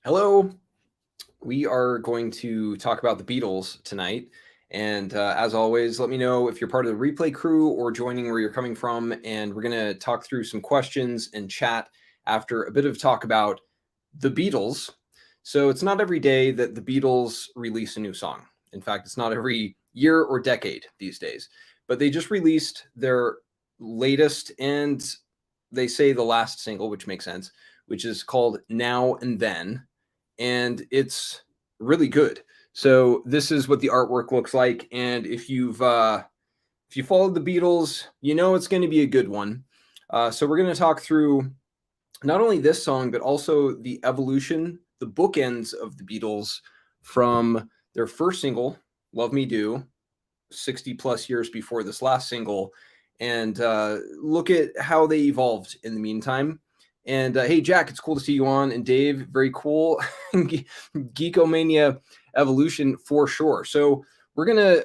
Hello. We are going to talk about the Beatles tonight. And as always, let me know if you're part of the replay crew or joining where you're coming from. And we're going to talk through some questions and chat after a bit of talk about the Beatles. So it's not every day that the Beatles release a new song. In fact, it's not every year or decade these days. But they just released their latest and they say the last single, which makes sense, which is called Now and Then, and it's really good. So this is what the artwork looks like, and if you followed the Beatles, you know it's going to be a good one. So we're going to talk through not only this song but also the evolution, the bookends of the Beatles from their first single, "Love Me Do," 60 plus years before this last single, and look at how they evolved in the meantime. And hey, Jack, it's cool to see you on. And Dave, very cool. Geekomania Evolution for sure. So we're gonna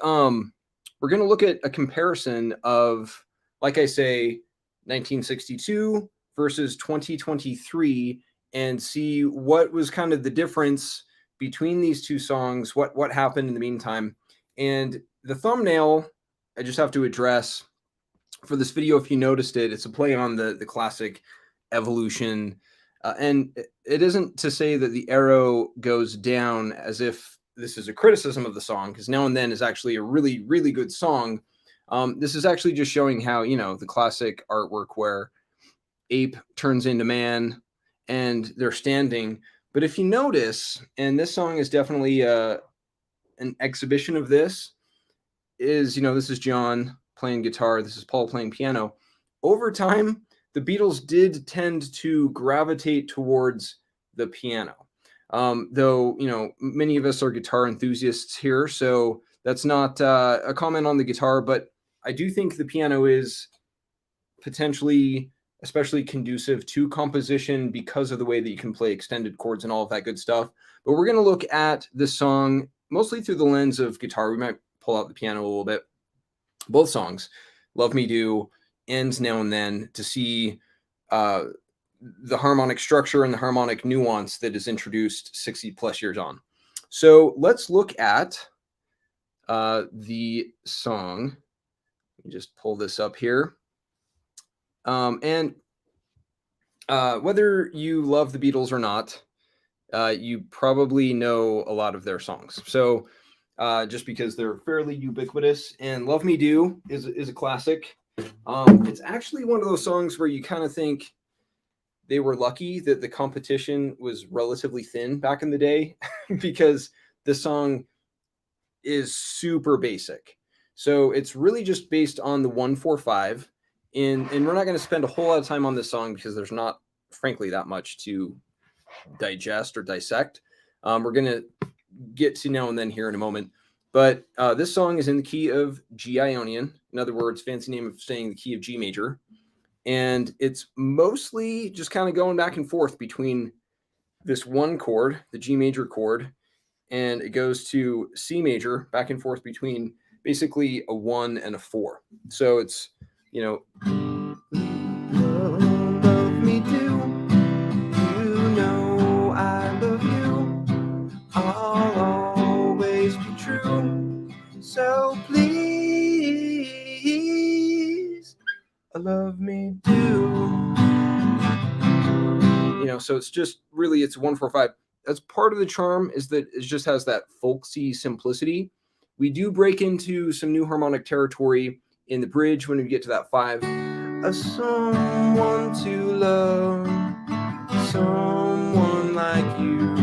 look at a comparison of, like I say, 1962 versus 2023, and see what was kind of the difference between these two songs. What happened in the meantime, and the thumbnail I just have to address for this video. If you noticed it, it's a play on the classic Evolution. And it isn't to say that the arrow goes down as if this is a criticism of the song, because Now and Then is actually a really, really good song. This is actually just showing how, the classic artwork where ape turns into man and they're standing. But if you notice, and this song is definitely an exhibition of this, this is John playing guitar, this is Paul playing piano. Over time, the Beatles did tend to gravitate towards the piano. Though, many of us are guitar enthusiasts here, so that's not a comment on the guitar, but I do think the piano is potentially especially conducive to composition because of the way that you can play extended chords and all of that good stuff. But we're going to look at this song mostly through the lens of guitar. We might pull out the piano a little bit. Both songs, Love Me Do and Now and Then, to see the harmonic structure and the harmonic nuance that is introduced 60 plus years on. So let's look at the song. Let me just pull this up here. And whether you love the Beatles or not, you probably know a lot of their songs. So just because they're fairly ubiquitous, and "Love Me Do" is a classic. It's actually one of those songs where you kind of think they were lucky that the competition was relatively thin back in the day, because the song is super basic. So it's really just based on the 145. And we're not going to spend a whole lot of time on this song because there's not, frankly, that much to digest or dissect. We're going to get to Now and Then here in a moment. But this song is in the key of G Ionian. In other words, fancy name of saying the key of G major. And it's mostly just kind of going back and forth between this one chord, the G major chord, and it goes to C major, back and forth between basically a 1 and a 4. So it's, love me do, you know I love you, I'll always be true, so please love me do. So it's just really, it's 145. That's part of the charm, is that it just has that folksy simplicity. We do break into some new harmonic territory in the bridge when we get to that 5. A someone to love, someone like you.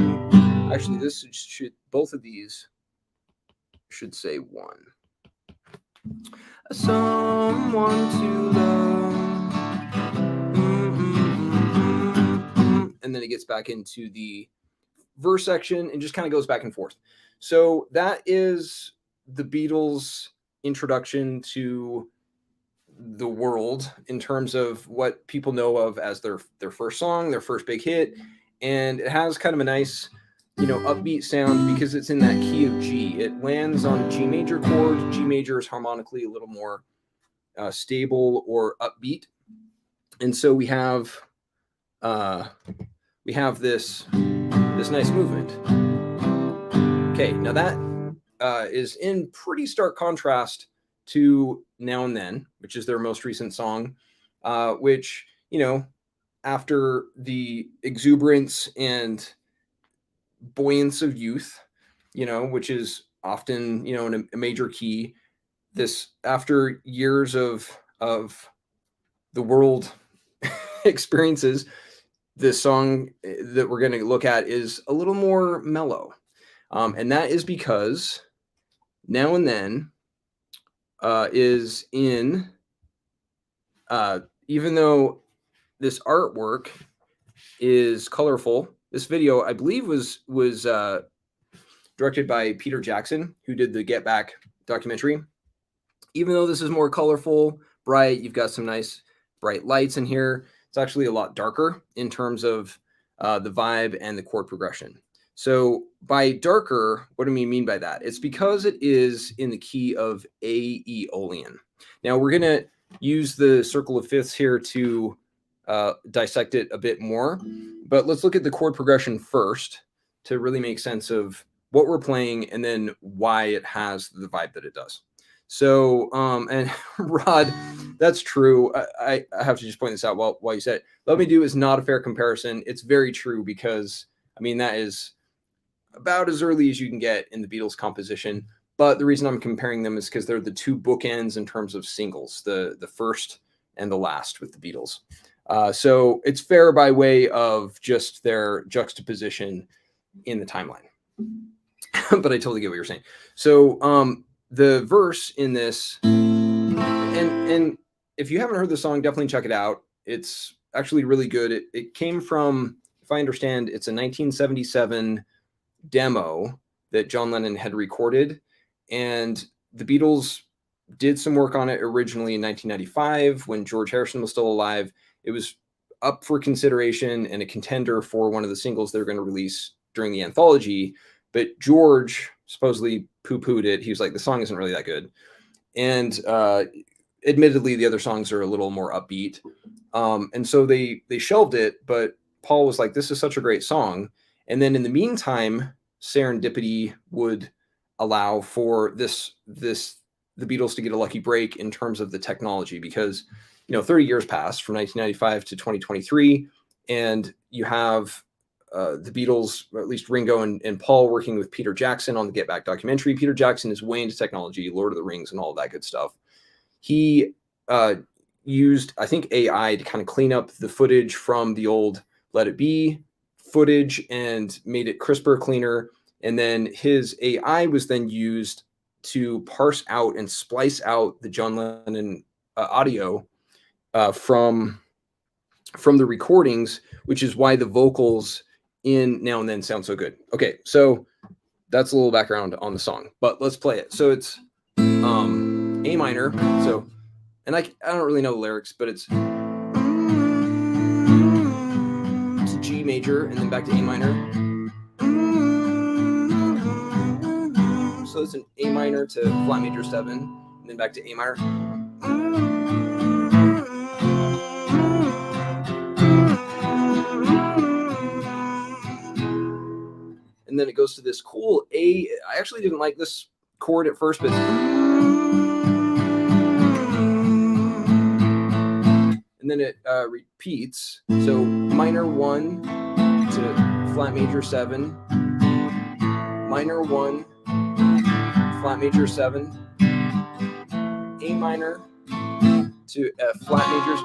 Actually, this should, both of these should say 1. A someone to love. And then it gets back into the verse section and just kind of goes back and forth. So that is the Beatles' introduction to the world in terms of what people know of as their first song, their first big hit. And it has kind of a nice, upbeat sound because it's in that key of G. It lands on G major chord. G major is harmonically a little more stable or upbeat. And so we have this this nice movement. Okay, now that is in pretty stark contrast to Now and Then, which is their most recent song, which, after the exuberance and buoyance of youth, which is often, in a major key, this after years of the world experiences, this song that we're going to look at is a little more mellow. And that is because Now and Then is in, even though this artwork is colorful, this video, I believe, was directed by Peter Jackson, who did the Get Back documentary. Even though this is more colorful, bright, you've got some nice bright lights in here, it's actually a lot darker in terms of the vibe and the chord progression. So by darker, what do we mean by that? It's because it is in the key of Aeolian. Now we're going to use the circle of fifths here to dissect it a bit more, but let's look at the chord progression first to really make sense of what we're playing and then why it has the vibe that it does. So, and Rod, that's true. I have to just point this out while you said it. Love Me Do is not a fair comparison. It's very true because, that is about as early as you can get in the Beatles composition. But the reason I'm comparing them is because they're the two bookends in terms of singles, the first and the last with the Beatles. So it's fair by way of just their juxtaposition in the timeline. But I totally get what you're saying. So the verse in this, and if you haven't heard the song, definitely check it out. It's actually really good. It came from, if I understand, it's a 1977 demo that John Lennon had recorded, and the Beatles did some work on it originally in 1995 when George Harrison was still alive. It was up for consideration and a contender for one of the singles they were going to release during the anthology, but George supposedly poo-pooed it. He was like, the song isn't really that good. And admittedly, the other songs are a little more upbeat. And so they shelved it, but Paul was like, this is such a great song. And then in the meantime, serendipity would allow for the Beatles to get a lucky break in terms of the technology, because 30 years passed from 1995 to 2023, and you have the Beatles, or at least Ringo and Paul, working with Peter Jackson on the Get Back documentary. Peter Jackson is way into technology, Lord of the Rings, and all of that good stuff. He used, I think, AI to kind of clean up the footage from the old Let It Be footage and made it crisper, cleaner. And then his AI was then used to parse out and splice out the John Lennon audio from the recordings, which is why the vocals in Now and Then sound so good. Okay, so that's a little background on the song, but let's play it. So it's A minor. So, and I don't really know the lyrics, but it's to G major and then back to A minor. So it's an A minor to flat major 7 and then back to A minor. And then it goes to this cool A. I actually didn't like this chord at first, but and then it repeats. So minor 1 to flat major 7, minor 1, flat major 7, A minor to F flat major,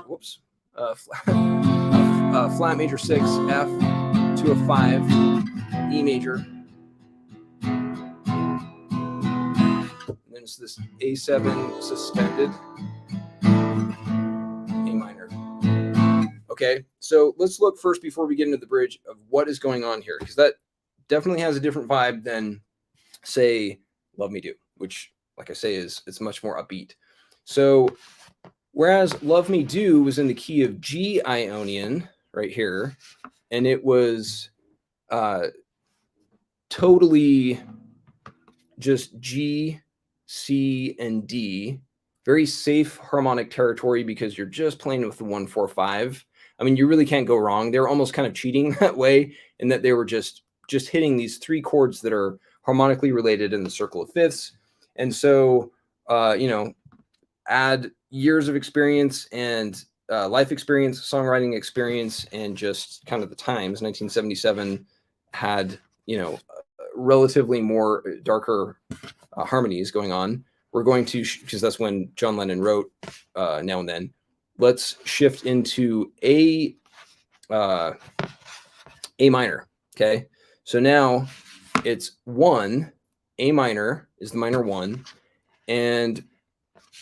flat major 6, F to a 5, E major, and then it's this A7 suspended, A minor. Okay, so let's look first before we get into the bridge of what is going on here, because that definitely has a different vibe than, say, Love Me Do, which, like I say, it's much more upbeat. So whereas Love Me Do was in the key of G Ionian right here, and it was totally just G, C, and D, very safe harmonic territory because you're just playing with the 1, 4, 5. You really can't go wrong. They were almost kind of cheating that way in that they were just just hitting these 3 chords that are harmonically related in the circle of fifths. And so, add years of experience and life experience, songwriting experience, and just kind of the times. 1977 had, relatively more darker harmonies going on. We're going to, because that's when John Lennon wrote Now and Then. Let's shift into A minor. Okay. So now it's 1, A minor is the minor 1, and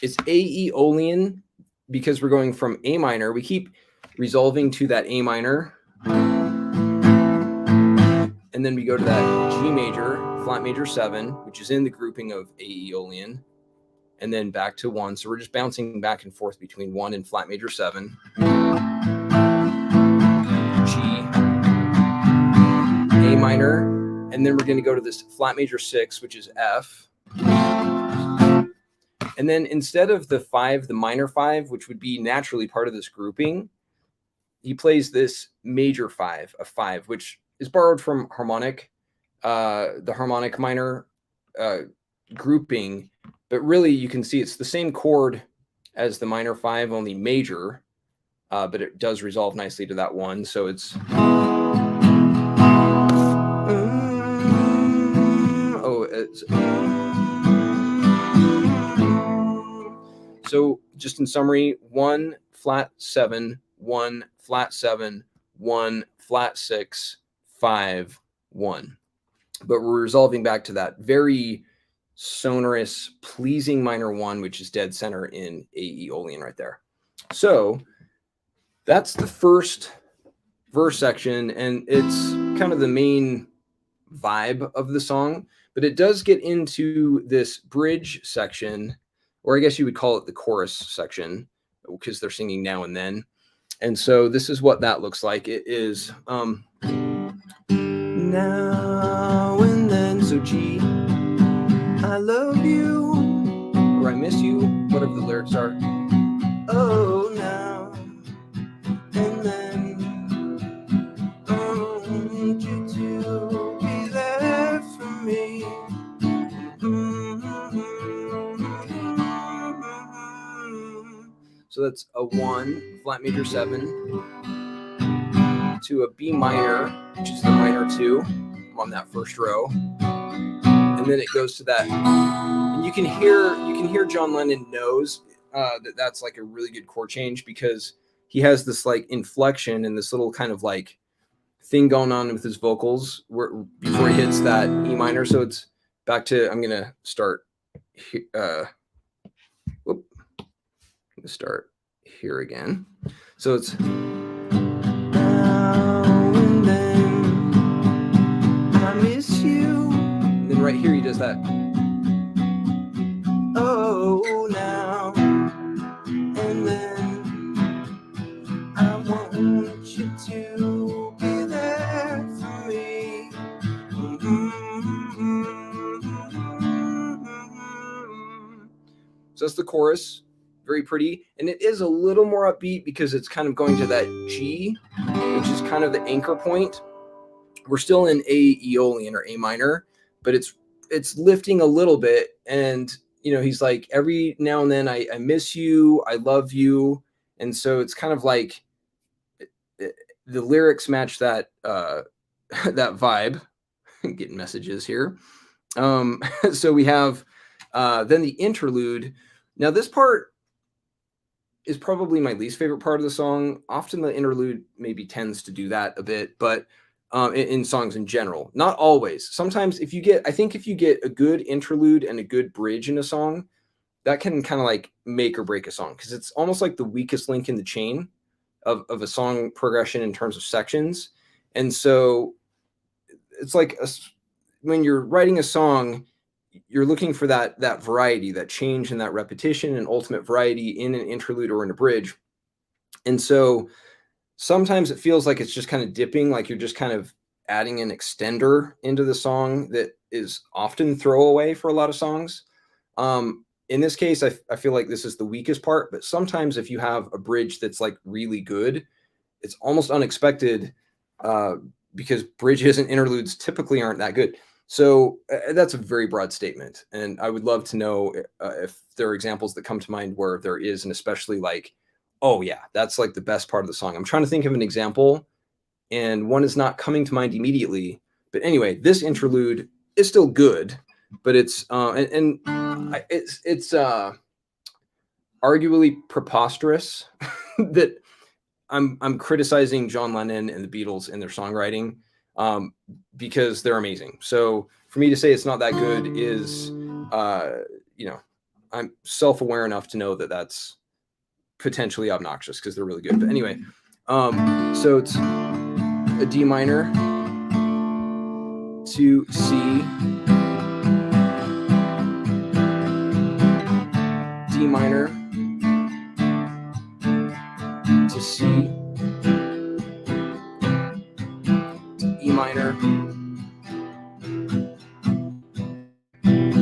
it's Aeolian because we're going from A minor. We keep resolving to that A minor, and then we go to that G major, flat major 7, which is in the grouping of Aeolian, and then back to 1. So we're just bouncing back and forth between 1 and flat major 7, G, A minor, and then we're going to go to this flat major 6, which is F. And then instead of the 5, the minor 5, which would be naturally part of this grouping, he plays this major 5, a 5, which is borrowed from harmonic, the harmonic minor grouping. But really, you can see it's the same chord as the minor 5, only major, but it does resolve nicely to that 1. So it's... So just in summary, 1 flat 7, 1 flat 7, 1 flat 6, 5, 1. But we're resolving back to that very sonorous, pleasing minor 1, which is dead center in Aeolian right there. So that's the first verse section, and it's kind of the main vibe of the song. But it does get into this bridge section, or I guess you would call it the chorus section, because they're singing Now and Then. And so this is what that looks like. It is now and then. So G, I love you, or I miss you, whatever the lyrics are. Oh, now and then, I want you to be there for me. So that's a 1 flat major 7 to a B minor, which is the minor 2 on that first row, and then it goes to that. And you can hear John Lennon knows that that's like a really good chord change, because he has this like inflection and this little kind of like thing going on with his vocals before he hits that E minor. So it's back to, I'm gonna start start here again. So it's now and then, I miss you. And then right here he does that. Oh, now and then, I want you to be there for me. So that's the chorus. Very pretty, and it is a little more upbeat because it's kind of going to that G, which is kind of the anchor point. We're still in Aeolian or A minor, but it's lifting a little bit, and he's like, every now and then I miss you, I love you, and so it's kind of like the lyrics match that that vibe. Getting messages here. So we have then the interlude. Now this part is probably my least favorite part of the song. Often the interlude maybe tends to do that a bit, but in songs in general, not always. Sometimes if you get a good interlude and a good bridge in a song, that can kind of like make or break a song, because it's almost like the weakest link in the chain of a song progression in terms of sections. And so it's like when you're writing a song, you're looking for that variety, that change and that repetition and ultimate variety in an interlude or in a bridge. And so sometimes it feels like it's just kind of dipping, like you're just kind of adding an extender into the song that is often throwaway for a lot of songs. In this case, I feel like this is the weakest part, but sometimes if you have a bridge that's like really good, it's almost unexpected because bridges and interludes typically aren't that good. So that's a very broad statement, and I would love to know if there are examples that come to mind where there is, and especially like, oh yeah, that's like the best part of the song. I'm trying to think of an example, and one is not coming to mind immediately. But anyway, this interlude is still good, but it's it's arguably preposterous that I'm criticizing John Lennon and the Beatles and their songwriting, because they're amazing. So for me to say it's not that good is, I'm self-aware enough to know that that's potentially obnoxious because they're really good. But anyway, so it's a D minor to C, D minor to C, to E minor,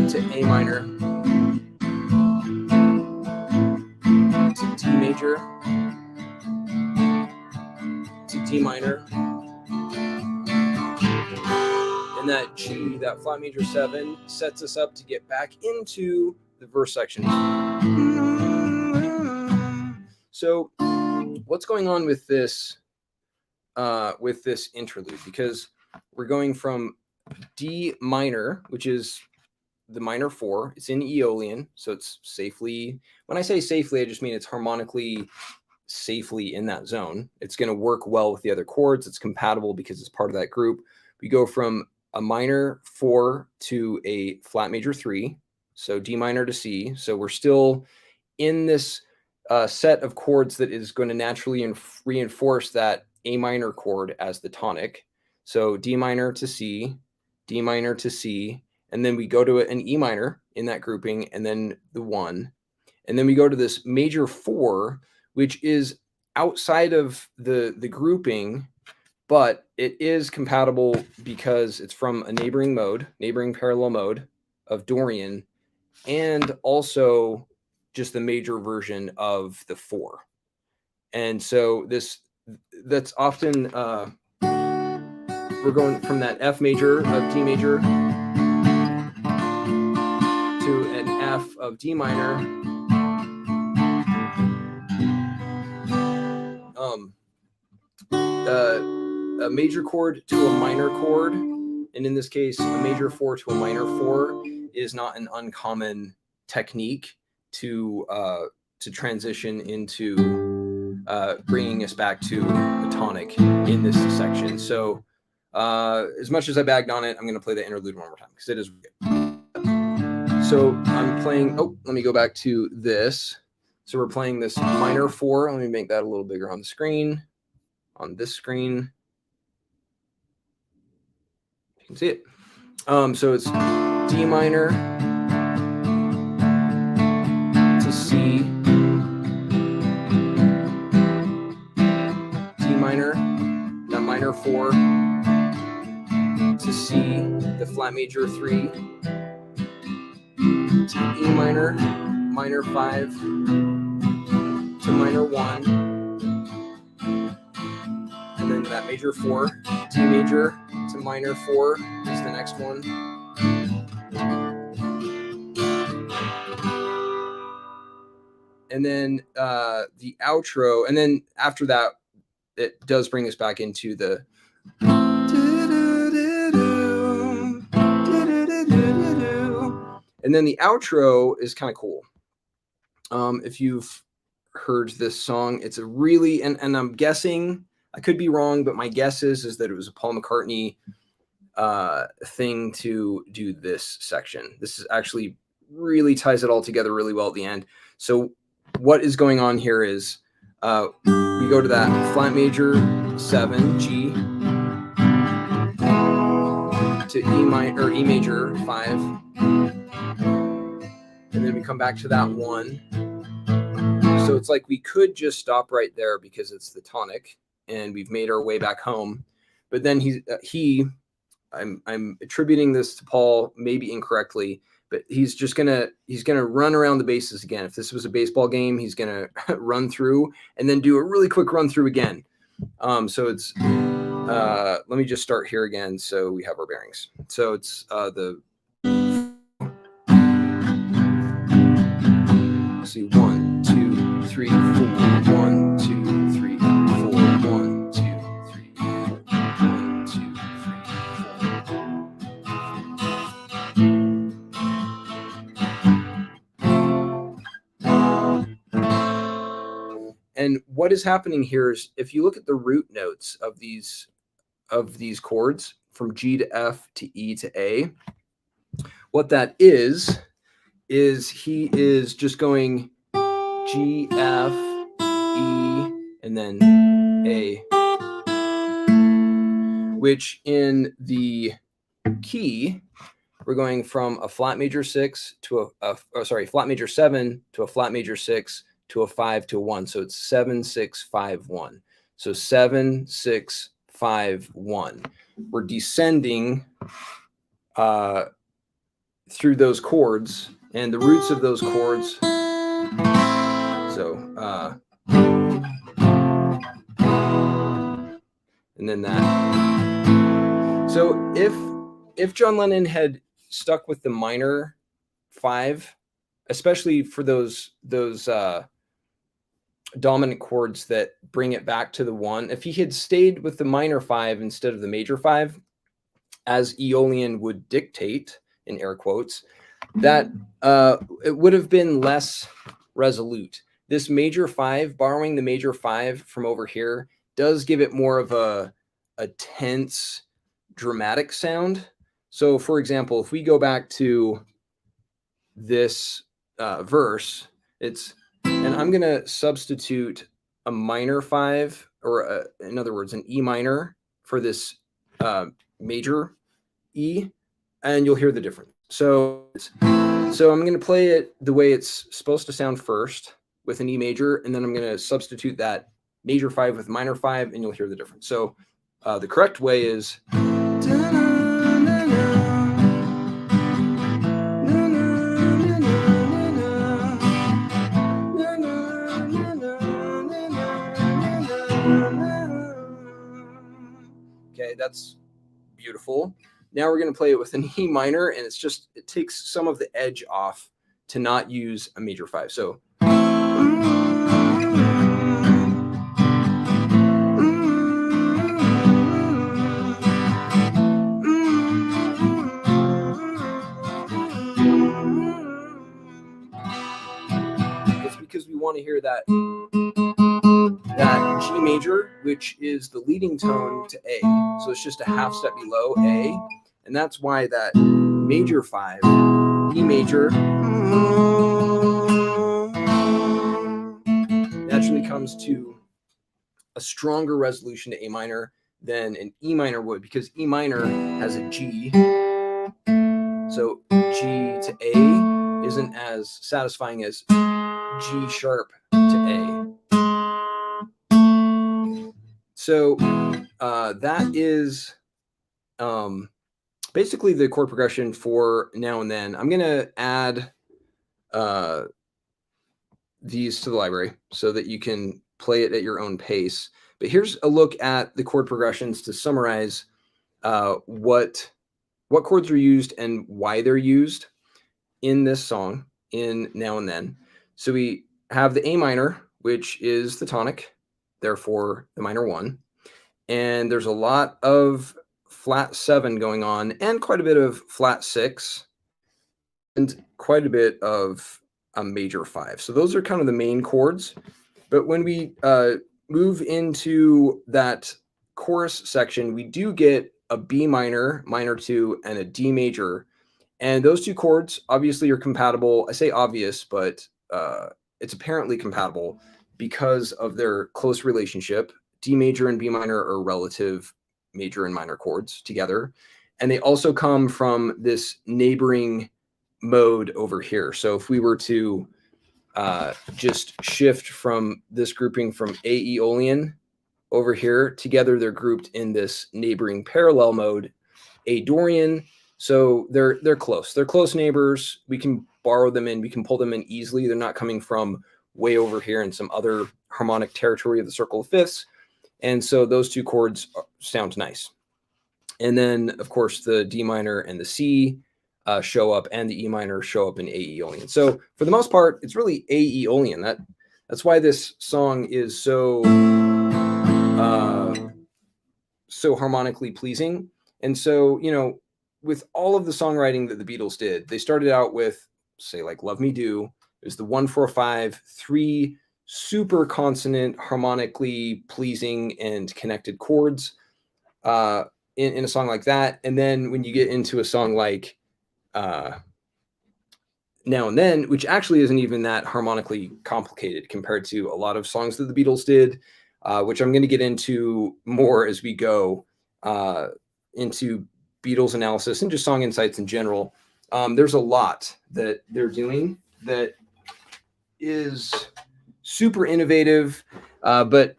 to A minor, to D major, to D minor, and that G, that flat major 7, sets us up to get back into the verse section. So what's going on with this interlude? Because we're going from D minor, which is the minor 4. It's in Aeolian, so it's safely, when I say safely, I just mean it's harmonically safely in that zone. It's going to work well with the other chords. It's compatible because it's part of that group. We go from a minor 4 to a flat major 3, so D minor to C. So we're still in this set of chords that is going to naturally reinforce that A minor chord as the tonic. So D minor to C, D minor to C, and then we go to an E minor in that grouping, and then the 1. And then we go to this major 4, which is outside of the grouping, but it is compatible because it's from a neighboring parallel mode of Dorian, and also just the major version of the 4. And so that's often, we're going from that F major of D major to an F of D minor, a major chord to a minor chord, and in this case, a major 4 to a minor 4 is not an uncommon technique to transition into bringing us back to a tonic in this section. So as much as I bagged on it, I'm going to play the interlude one more time because it is good. So I'm playing, let me go back to this. So we're playing this minor 4. Let me make that a little bigger on the screen, on this screen. You can see it. So it's D minor to C, D minor, that minor 4 to C, the flat major 3, to E minor, minor 5, to minor 1, and then that major 4, D major to minor 4 is the next one. And then the outro, and then after that, it does bring us back into the and then the outro is kind of cool. If you've heard this song, it's a really, and I'm guessing, I could be wrong, but my guess is that it was a Paul McCartney thing to do this section. This is actually really ties it all together really well at the end. So what is going on here is we go to that flat major 7 G to E minor or E major 5, and then we come back to that 1. So it's like we could just stop right there because it's the tonic and we've made our way back home. But then I'm attributing this to Paul maybe incorrectly, but he's gonna run around the bases again. If this was a baseball game, he's gonna run through and then do a really quick run through again. So it's let me just start here again so we have our bearings. So it's the, let's see, 1, 2, 3, 4, 1, 2, 3, 4, 1, 2, 3, 4, 1, 2, 3, 4. And what is happening here is if you look at the root notes of these chords from G to F to E to A, what that is he is just going G, F, E, and then A, which in the key, we're going from a flat major 6 to flat major 7 to a flat major 6 to a 5 to a 1. So it's 7, 6, 5, 1. So 7, 6, 5, 1. We're descending through those chords and the roots of those chords. So, and then that. So if John Lennon had stuck with the minor 5, especially for those dominant chords that bring it back to the 1, if he had stayed with the minor 5 instead of the major 5, as Aeolian would dictate, in air quotes, that it would have been less resolute. This major 5, borrowing the major 5 from over here, does give it more of a tense, dramatic sound. So, for example, if we go back to this verse, it's, and I'm going to substitute a minor 5, or in other words, an E minor for this major E, and you'll hear the difference. So I'm going to play it the way it's supposed to sound first with an E major, and then I'm going to substitute that major 5 with minor 5, and you'll hear the difference. So the correct way is, okay, that's beautiful. Now we're going to play it with an E minor, and it takes some of the edge off to not use a major 5. So it's because we want to hear that G major, which is the leading tone to A. So it's just a half step below A. And that's why that major 5, E major, naturally comes to a stronger resolution to A minor than an E minor would, because E minor has a G. So G to A isn't as satisfying as G sharp to A. So that is basically the chord progression for Now and Then. I'm going to add these to the library so that you can play it at your own pace. But here's a look at the chord progressions to summarize what chords are used and why they're used in this song, in Now and Then. So we have the A minor, which is the tonic, therefore the minor 1. And there's a lot of flat 7 going on, and quite a bit of flat 6, and quite a bit of a major 5. So those are kind of the main chords. But when we move into that chorus section, we do get a B minor, minor 2, and a D major. And those two chords obviously are compatible. I say obvious, but it's apparently compatible because of their close relationship. D major and B minor are relative major and minor chords together. And they also come from this neighboring mode over here. So if we were to just shift from this grouping from A Aeolian over here, together they're grouped in this neighboring parallel mode, A Dorian. So they're close. They're close neighbors. We can borrow them in. We can pull them in easily. They're not coming from way over here in some other harmonic territory of the circle of fifths. And so those two chords sound nice. And then, of course, the D minor and the C show up, and the E minor show up in Aeolian. So for the most part, it's really Aeolian. That's why this song is so harmonically pleasing. And so, with all of the songwriting that the Beatles did, they started out with, say, like Love Me Do. It was the 1-4-5, 3 super consonant, harmonically pleasing and connected chords in a song like that. And then when you get into a song like Now and Then, which actually isn't even that harmonically complicated compared to a lot of songs that the Beatles did, which I'm going to get into more as we go into Beatles analysis and just song insights in general. There's a lot that they're doing that is super innovative, but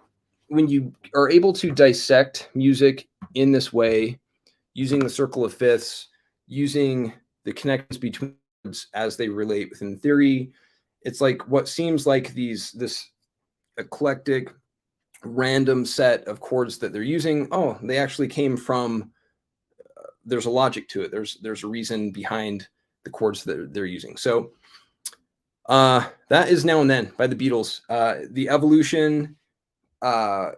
when you are able to dissect music in this way, using the circle of fifths, using the connections between words as they relate within theory, it's like what seems like this eclectic, random set of chords that they're using. Oh, they actually came from. There's a logic to it. There's a reason behind the chords that they're using. So that is Now and Then by the Beatles. The Evolution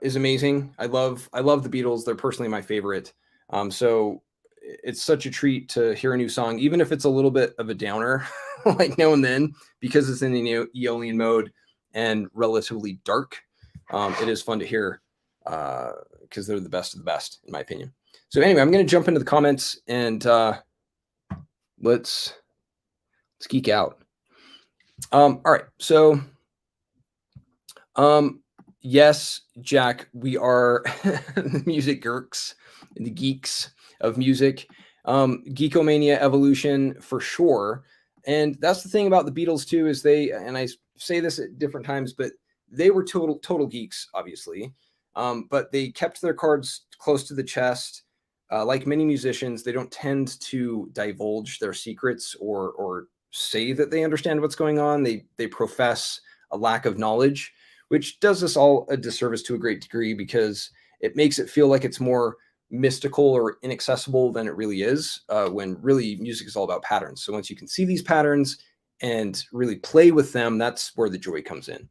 is amazing. I love the Beatles. They're personally my favorite. So it's such a treat to hear a new song, even if it's a little bit of a downer, like Now and Then, because it's in the Aeolian mode and relatively dark. It is fun to hear because they're the best of the best, in my opinion. So anyway, I'm going to jump into the comments and let's geek out. All right. So, yes, Jack, we are the music geeks, the geeks of music. Geekomania Evolution for sure. And that's the thing about the Beatles too, is they, and I say this at different times, but they were total geeks, obviously. But they kept their cards close to the chest. Like many musicians, they don't tend to divulge their secrets or say that they understand what's going on. They profess a lack of knowledge, which does us all a disservice to a great degree, because it makes it feel like it's more mystical or inaccessible than it really is, when really music is all about patterns. So once you can see these patterns and really play with them, that's where the joy comes in.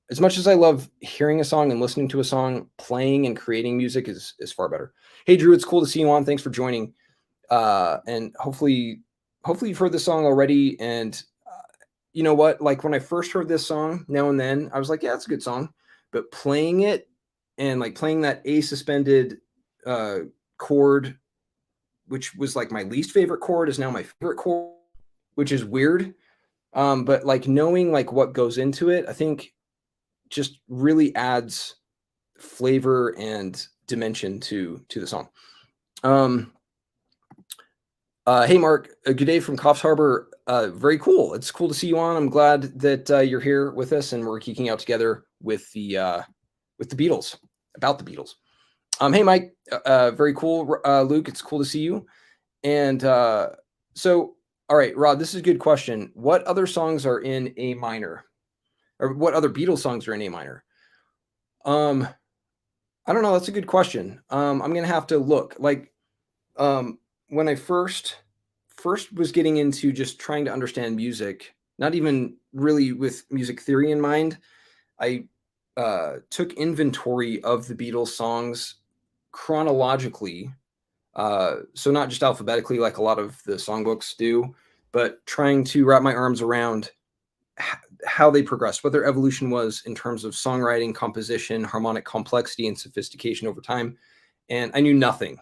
As much as I love hearing a song and listening to a song, playing and creating music is far better. Hey, Drew, it's cool to see you on. Thanks for joining. And hopefully you've heard this song already. And you know what? Like when I first heard this song, Now and Then, I was like, yeah, it's a good song. But playing it and like playing that A suspended chord, which was like my least favorite chord, is now my favorite chord, which is weird. But like knowing like what goes into it, I think just really adds flavor and dimension to the song. Hey, Mark, good day from Coffs Harbor. Very cool. It's cool to see you on. I'm glad that you're here with us and we're geeking out together with the Beatles, about the Beatles. Hey, Mike, very cool. Luke, it's cool to see you. And so, all right, Rod, this is a good question. What other songs are in A minor? Or what other Beatles songs are in A minor? I don't know. That's a good question. I'm going to have to look. Like, when I first was getting into just trying to understand music, not even really with music theory in mind, I took inventory of the Beatles songs chronologically. So not just alphabetically like a lot of the songbooks do, but trying to wrap my arms around how they progressed, what their evolution was in terms of songwriting, composition, harmonic complexity, and sophistication over time. And I knew nothing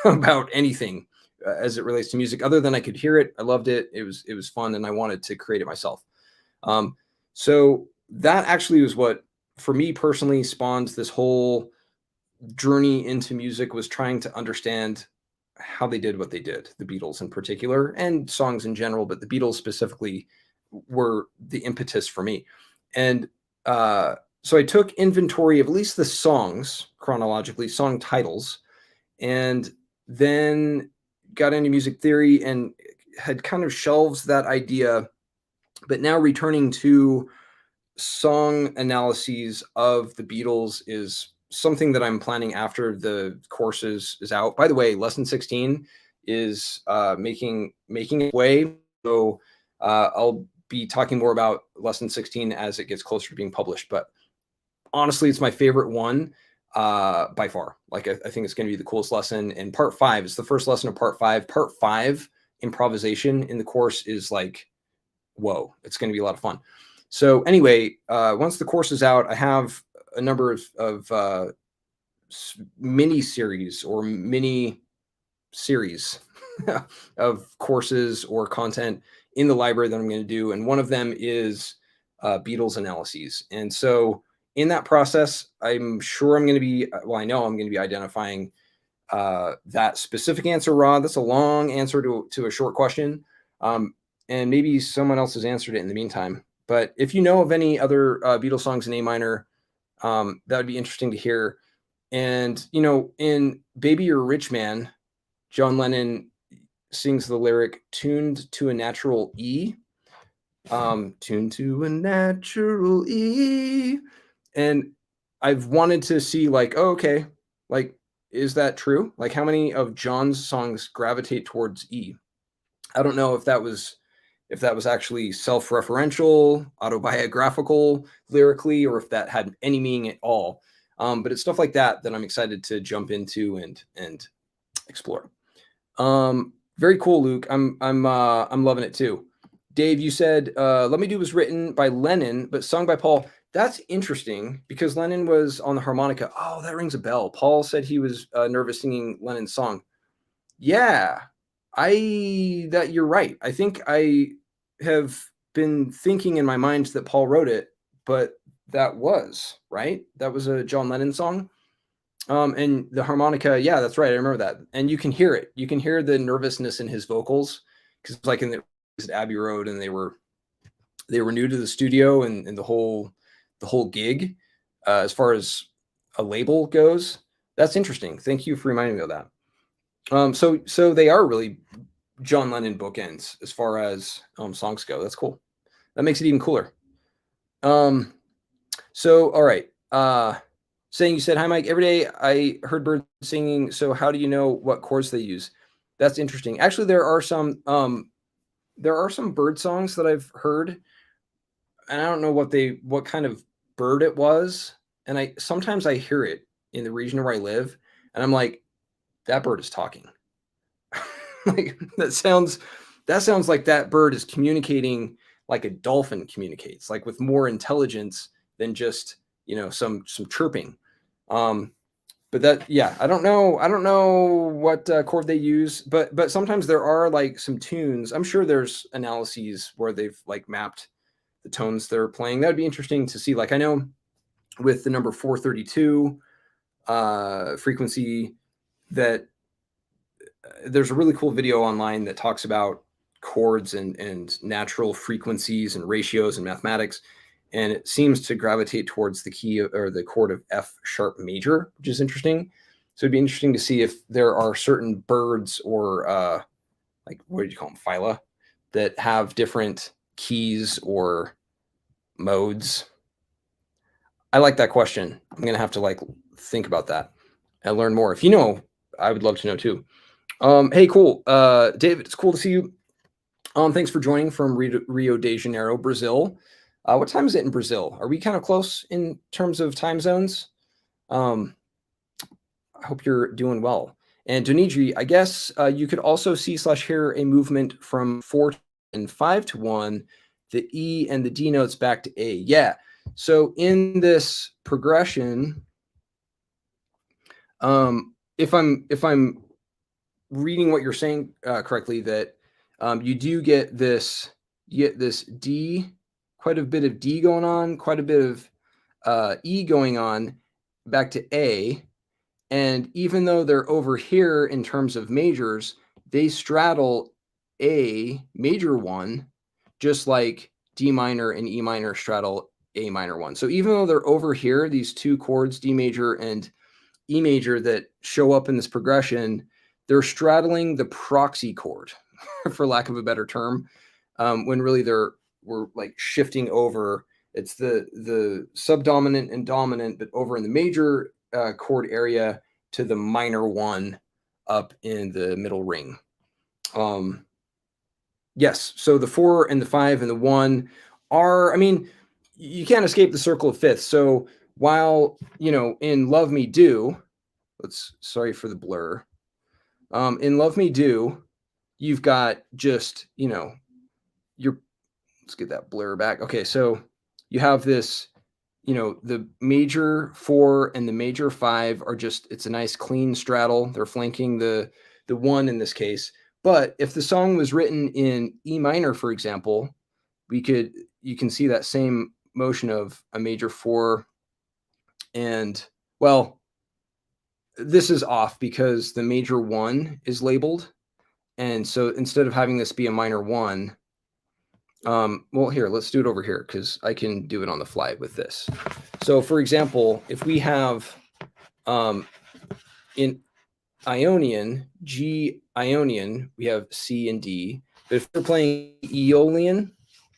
about anything as it relates to music, other than I could hear it. I loved it. It was fun, and I wanted to create it myself. So that actually was what, for me personally, spawned this whole journey into music, was trying to understand how they did what they did, the Beatles in particular, and songs in general, but the Beatles specifically were the impetus for me. And so I took inventory of at least the songs chronologically, song titles, and then got into music theory and had kind of shelved that idea, but now returning to song analyses of the Beatles is something that I'm planning after the course is out. By the way, lesson 16 is making its way. So I'll be talking more about lesson 16 as it gets closer to being published. But honestly, it's my favorite one by far. Like I think it's going to be the coolest lesson. And part 5 is the first lesson of part 5. Part 5 improvisation in the course is like, whoa, it's going to be a lot of fun. So anyway, once the course is out, I have a number of mini series or mini series of courses or content in the library that I'm going to do. And one of them is Beatles analyses. And so in that process, I'm sure I'm going to be, well, I know I'm going to be identifying that specific answer, Rod. That's a long answer to a short question. And maybe someone else has answered it in the meantime. But if you know of any other Beatles songs in A minor, that would be interesting to hear. And, you know, in Baby You're a Rich Man, John Lennon sings the lyric tuned to a natural E. Tuned to a natural E. And I've wanted to see like, oh, okay, like, is that true? Like how many of John's songs gravitate towards E? I don't know if that was actually self-referential, autobiographical lyrically, or if that had any meaning at all. But it's stuff like that that I'm excited to jump into and explore. Very cool, Luke. I'm loving it too. Dave, you said Let Me Do was written by Lennon, but sung by Paul. That's interesting because Lennon was on the harmonica. Oh, that rings a bell. Paul said he was nervous singing Lennon's song. Yeah, you're right. I think I have been thinking in my mind that Paul wrote it, but that was right. That was a John Lennon song. And the harmonica, yeah, that's right. I remember that. And you can hear it. You can hear the nervousness in his vocals because like in the Abbey Road, and they were new to the studio and the whole gig as far as a label goes. That's interesting. Thank you for reminding me of that. So they are really John Lennon bookends as far as songs go. That's cool. That makes it even cooler. So all right. Saying you said, hi, Mike. Every day I heard birds singing. So how do you know what chords they use? That's interesting. Actually, there are some bird songs that I've heard, and I don't know what kind of bird it was. And sometimes I hear it in the region where I live, and I'm like, that bird is talking. Like that sounds like that bird is communicating like a dolphin communicates, like with more intelligence than just, you know, some chirping. But that, yeah, I don't know what chord they use, but sometimes there are like some tunes. I'm sure there's analyses where they've like mapped the tones they're playing. That'd be interesting to see. Like I know with the number 432 frequency that there's a really cool video online that talks about chords and natural frequencies and ratios and mathematics. And it seems to gravitate towards the key or the chord of F sharp major, which is interesting. So it'd be interesting to see if there are certain birds or like, what did you call them? Phyla that have different keys or modes. I like that question. I'm going to have to like think about that and learn more. If you know, I would love to know too. Hey, cool. David, it's cool to see you. Thanks for joining from Rio de Janeiro, Brazil. What time is it in Brazil? Are we kind of close in terms of time zones? I hope you're doing well. And Donidri, I guess you could also see/hear a movement from 4 and 5 to 1, the E and the D notes back to A. Yeah. So in this progression, if I'm reading what you're saying correctly, that you do get this D, quite a bit of D going on, quite a bit of E going on back to A. And even though they're over here in terms of majors, they straddle A major 1, just like D minor and E minor straddle A minor 1. So even though they're over here, these two chords, D major and E major, that show up in this progression, they're straddling the proxy chord, for lack of a better term, when really we're like shifting over. It's the subdominant and dominant, but over in the major chord area to the minor 1 up in the middle ring. Yes, so the 4 and the 5 and the 1 are, I mean, you can't escape the circle of fifths. So while, in Love Me Do, sorry for the blur. In Love Me Do, you've got just, let's get that blur back. Okay, so you have this, the major 4 and the major 5 are just, it's a nice clean straddle. They're flanking the 1 in this case. But if the song was written in E minor, for example, you can see that same motion of a major 4 and, well, this is off because the major 1 is labeled. And so instead of having this be a minor 1, well, here, let's do it over here because I can do it on the fly with this. So, for example, if we have in Ionian, G Ionian, we have C and D. But if we're playing Aeolian,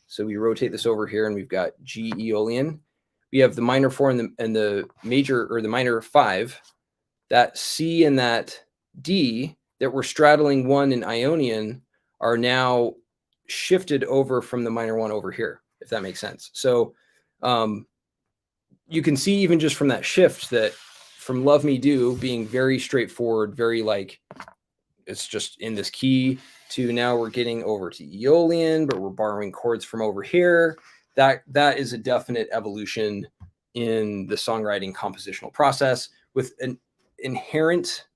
so we rotate this over here and we've got G Aeolian, we have the minor 4 and the major, or the minor 5. That C and that D that were straddling 1 in Ionian are now shifted over from the minor 1 over here, if that makes sense. So you can see even just from that shift that from Love Me Do being very straightforward, very like it's just in this key, to now we're getting over to Aeolian, but we're borrowing chords from over here. That is a definite evolution in the songwriting compositional process with an inherent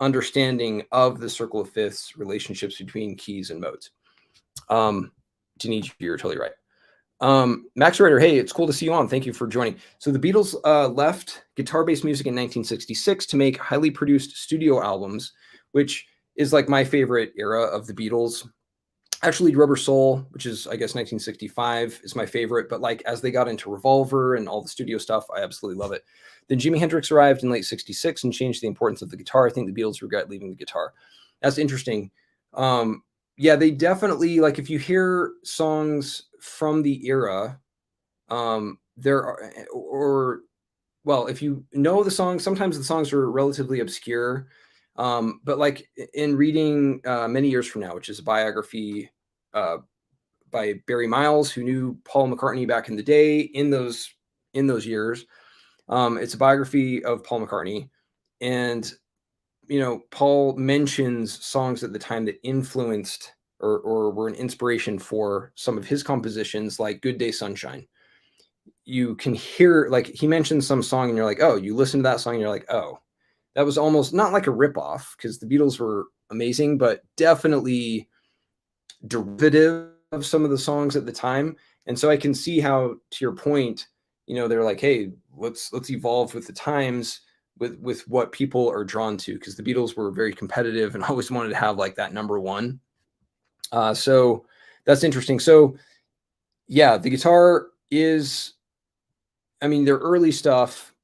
understanding of the circle of fifths, relationships between keys and modes. Denise, you're totally right. Max Rider, hey, it's cool to see you on. Thank you for joining. So the Beatles left guitar-based music in 1966 to make highly produced studio albums, which is like my favorite era of the Beatles. Actually, Rubber Soul, which is, I guess, 1965, is my favorite. But like as they got into Revolver and all the studio stuff, I absolutely love it. Then Jimi Hendrix arrived in late 66 and changed the importance of the guitar. I think the Beatles regret leaving the guitar. That's interesting. Yeah, they definitely, like if you hear songs from the era, there are, well, if you know the song, sometimes the songs are relatively obscure. But like in reading Many Years From Now, which is a biography by Barry Miles, who knew Paul McCartney back in the day in those years. It's a biography of Paul McCartney, and Paul mentions songs at the time that influenced or were an inspiration for some of his compositions, like Good Day Sunshine. You can hear, like, he mentions some song and you're like, oh, you listen to that song and you're like, oh, that was almost not like a ripoff because the Beatles were amazing, but definitely derivative of some of the songs at the time. And so I can see how, to your point, they're like, hey, let's evolve with the times, with what people are drawn to, because the Beatles were very competitive and always wanted to have like that number 1. So that's interesting. So yeah, the guitar is, I mean, their early stuff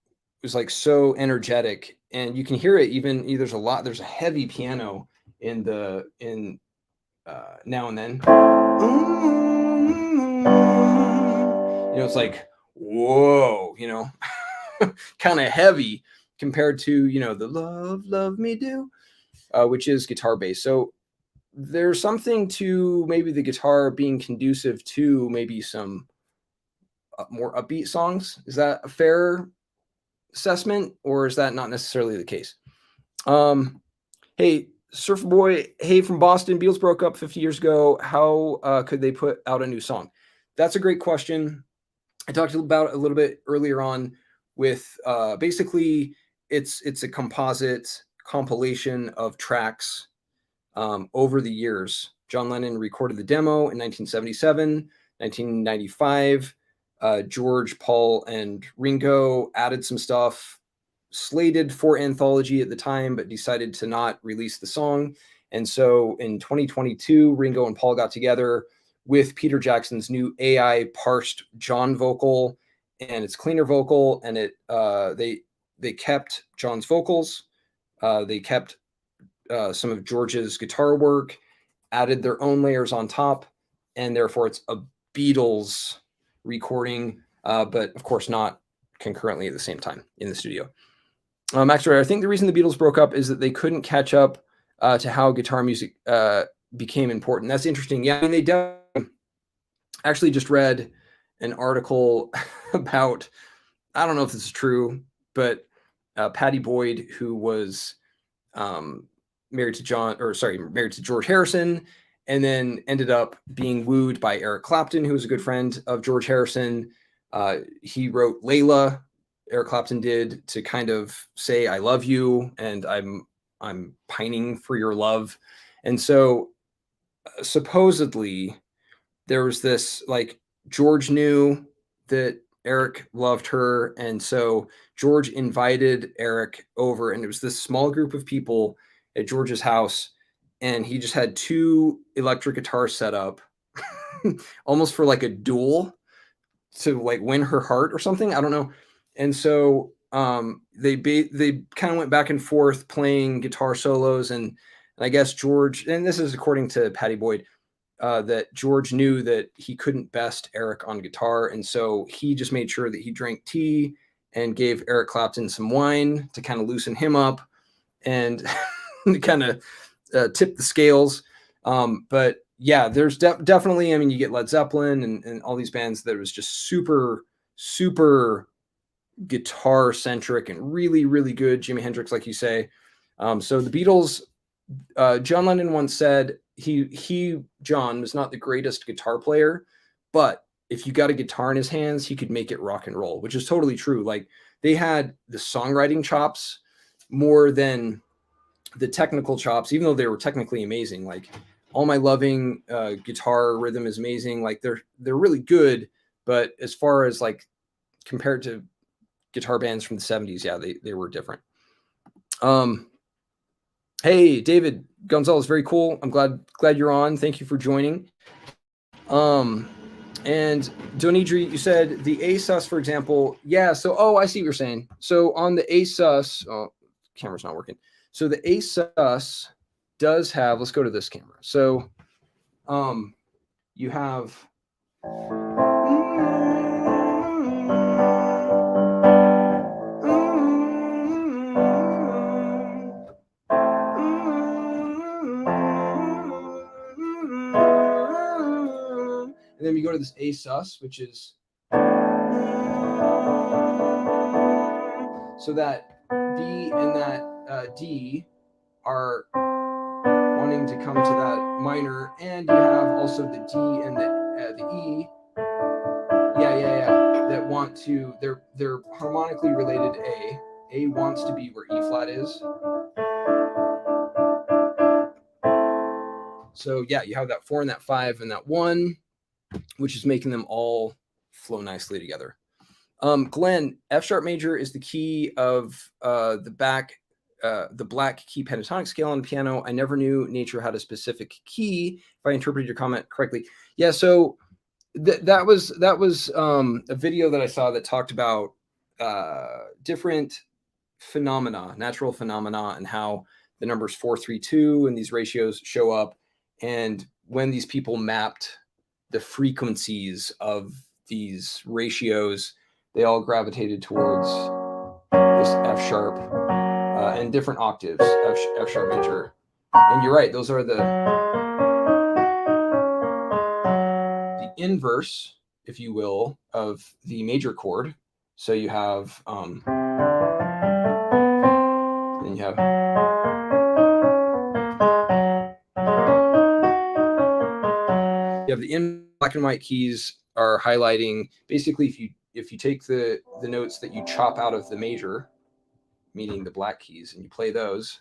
was like so energetic, and you can hear it even, there's a heavy piano in Now and Then. It's like, whoa, kind of heavy compared to, the Love Me Do, which is guitar based. So there's something to maybe the guitar being conducive to maybe some more upbeat songs. Is that a fair assessment, or is that not necessarily the case? Hey, Surfer Boy, hey, from Boston, Beatles broke up 50 years ago. How could they put out a new song? That's a great question. I talked about it a little bit earlier on with basically it's a composite compilation of tracks over the years. John Lennon recorded the demo in 1977, 1995. George, Paul, and Ringo added some stuff, slated for anthology at the time, but decided to not release the song. And so in 2022, Ringo and Paul got together with Peter Jackson's new AI parsed John vocal, and it's cleaner vocal, and they kept John's vocals, they kept some of George's guitar work, added their own layers on top, and therefore it's a Beatles recording, but of course not concurrently at the same time in the studio. Max Ray, I think the reason the Beatles broke up is that they couldn't catch up to how guitar music became important. That's interesting. Yeah, I mean, they actually just read an article about, I don't know if this is true, but Patty Boyd, who was married to George Harrison, and then ended up being wooed by Eric Clapton, who was a good friend of George Harrison. He wrote Layla, Eric Clapton did, to kind of say, I love you, and I'm pining for your love. And so supposedly there was this, like, George knew that Eric loved her, and so George invited Eric over, and it was this small group of people at George's house, and he just had 2 electric guitars set up almost for like a duel to like win her heart or something. I don't know. And so they kind of went back and forth playing guitar solos, and I guess George, and this is according to Patty Boyd, that George knew that he couldn't best Eric on guitar, and so he just made sure that he drank tea and gave Eric Clapton some wine to kind of loosen him up and kind of tip the scales. But yeah, there's definitely, I mean, you get Led Zeppelin and all these bands that was just super, super guitar centric and really, really good. Jimi Hendrix, like you say. So the Beatles, John Lennon once said John was not the greatest guitar player, but if you got a guitar in his hands, he could make it rock and roll, which is totally true. Like, they had the songwriting chops more than the technical chops, even though they were technically amazing. Like, All My Loving guitar rhythm is amazing. Like, they're really good, but as far as like compared to guitar bands from the 70s, yeah, they were different. Hey, David Gonzalez, very cool. I'm glad you're on. Thank you for joining. And Donidri, you said the ASUS, for example. Yeah, so I see what you're saying. So on the ASUS, camera's not working. So the ASUS does have, let's go to this camera. So you have and then we go to this A sus, which is, so that B and that D are wanting to come to that minor, and you have also the D and the E. Yeah. That want to, they're harmonically related to A. A wants to be where E flat is. So yeah, you have that 4 and that 5 and that 1, which is making them all flow nicely together. Glenn, F sharp major is the key of the black key pentatonic scale on the piano. I never knew nature had a specific key, if I interpreted your comment correctly. Yeah, so that was a video that I saw that talked about different phenomena, natural phenomena, and how the numbers 4, 3, 2 and these ratios show up. And when these people mapped the frequencies of these ratios, they all gravitated towards this F sharp and different octaves, F sharp major. And you're right, those are the inverse, if you will, of the major chord. So you have then you have the in black and white keys are highlighting, basically, if you take the notes that you chop out of the major, meaning the black keys, and you play those,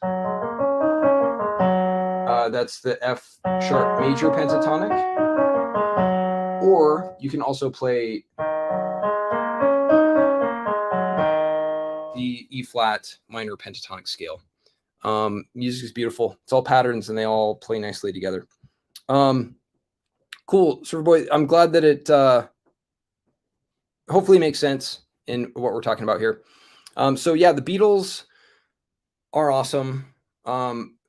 that's the F sharp major pentatonic. Or you can also play the E flat minor pentatonic scale. Music is beautiful. It's all patterns and they all play nicely together. Cool, Surfer Boy. I'm glad that it hopefully makes sense in what we're talking about here. So yeah, the Beatles are awesome.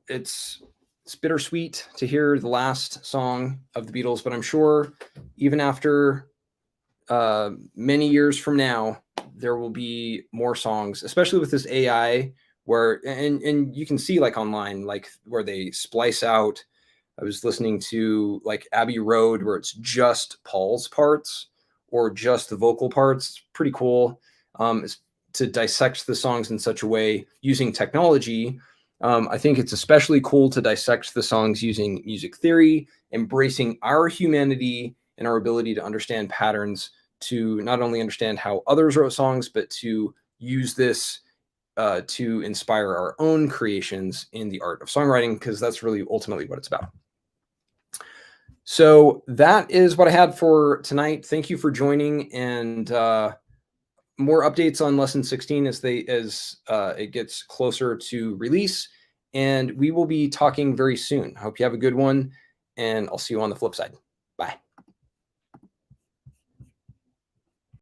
It's bittersweet to hear the last song of the Beatles, but I'm sure even after many years from now, there will be more songs, especially with this AI, where and you can see like online, like where they splice out. I was listening to like Abbey Road, where it's just Paul's parts or just the vocal parts. It's pretty cool. It's to dissect the songs in such a way using technology. I think it's especially cool to dissect the songs using music theory, embracing our humanity and our ability to understand patterns, to not only understand how others wrote songs, but to use this to inspire our own creations in the art of songwriting, because that's really ultimately what it's about. So that is what I had for tonight. Thank you for joining, and more updates on lesson 16 as it gets closer to release, and we will be talking very soon. I hope you have a good one, and I'll see you on the flip side. Bye.